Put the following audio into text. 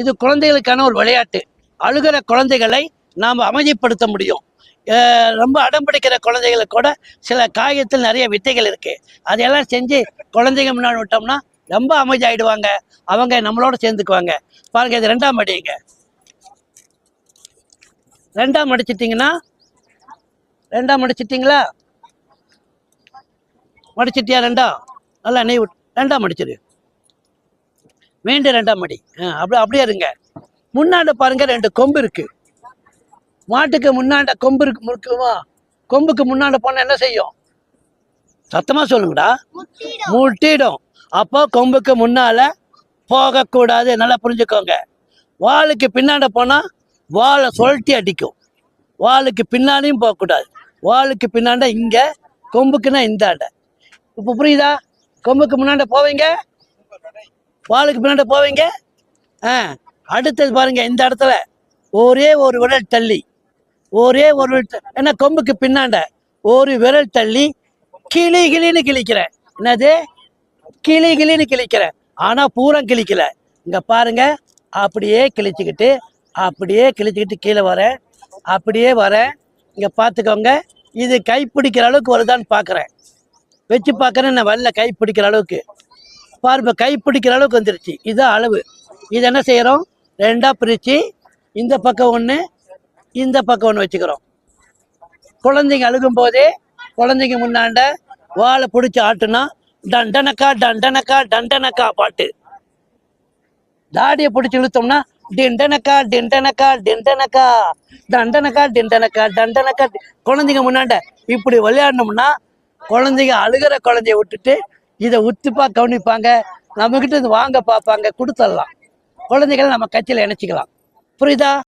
இது குழந்தைகளுக்கான ஒரு விளையாட்டு. அழுகிற குழந்தைகளை நாம் அமைதிப்படுத்த முடியும். ரொம்ப அடம்பிடிக்கிற குழந்தைகளுக்கு கூட சில காயத்தில் நிறைய வித்தைகள் இருக்குது. அதையெல்லாம் செஞ்சு குழந்தைங்க முன்னாடி விட்டோம்னா ரொம்ப அமைதியாகிடுவாங்க. அவங்க நம்மளோட சேர்ந்துக்குவாங்க. பாருங்கள், இது 2ஆம் அடிங்க. 2ஆம் அடிச்சிட்டிங்கன்னா 2ஆம் அடிச்சிட்டிங்களா? மடிச்சிட்டியா? 2ஆம் நல்லா நெய் விட்டு 2ஆம் அடிச்சிடு. மீண்டும் 2ஆம் அடி. அப்படியே இருங்க. முன்னாண்ட பாருங்க, 2 கொம்பு இருக்கு. மாட்டுக்கு முன்னாண்ட கொம்பு இருக்கு. முறுக்குமா கொம்புக்கு முன்னாண்ட போனால் என்ன செய்யும்? சத்தமாக சொல்லுங்கடா. முட்டிடும். அப்போ கொம்புக்கு முன்னால போகக்கூடாது. நல்லா புரிஞ்சுக்கோங்க. வாளுக்கு பின்னாண்ட போனால் வாழை சுழட்டி அடிக்கும். வாளுக்கு பின்னாலையும் போகக்கூடாது. வாளுக்கு பின்னாண்ட இங்கே, கொம்புக்குன்னா இந்தாண்ட. இப்போ புரியுதா? கொம்புக்கு முன்னாண்ட போவீங்க, வாளுக்கு பின்னாண்ட போவீங்க. அடுத்தது பாருங்க, இந்த இடத்துல ஒரே ஒரு விரல் தள்ளி, ஏன்னா கொம்புக்கு பின்னாண்ட ஒரு விரல் தள்ளி கிளின்னு கிழிக்கிறேன். என்னது? கிளின்னு கிழிக்கிறேன். ஆனால் பூரா கிழிக்கல. இங்கே பாருங்க, அப்படியே கிழிச்சுக்கிட்டு கீழே வரேன். அப்படியே வரேன். இங்கே பார்த்துக்கோங்க. இது கைப்பிடிக்கிற அளவுக்கு வருதான்னு பார்க்குறேன். வச்சு பார்க்குறேன். நான் வரல கைப்பிடிக்கிற அளவுக்கு. பாருங்க, கைப்பிடிக்கிற அளவுக்கு வந்துருச்சு. இதுதான் அளவு. இது என்ன செய்கிறோம்? 2ஆக பிரித்து இந்த பக்கம் ஒன்று, இந்த பக்கம் ஒன்று வச்சுக்கிறோம். குழந்தைங்க அழுகும் போதே குழந்தைங்க முன்னாண்ட வாழை பிடிச்சி ஆட்டுனா டண்டனக்கா டண்டனக்கா டண்டனக்கா பாட்டு. தாடியை பிடிச்சி இழுத்தோம்னா டிண்டனக்கா டிண்டனக்கா டிண்டனக்கா டண்டனக்கா டிண்டனக்கா டண்டனக்கா. குழந்தைங்க முன்னாண்ட இப்படி விளையாடணும்னா குழந்தைங்க அழுகிற குழந்தைய விட்டுட்டு இதை உத்துப்பா கவனிப்பாங்க. நம்மக்கிட்ட இது வாங்க பார்ப்பாங்க. கொடுத்துடலாம். குழந்தைகளை நம்ம கட்சியில் இணைச்சிக்கலாம். புரியுதா?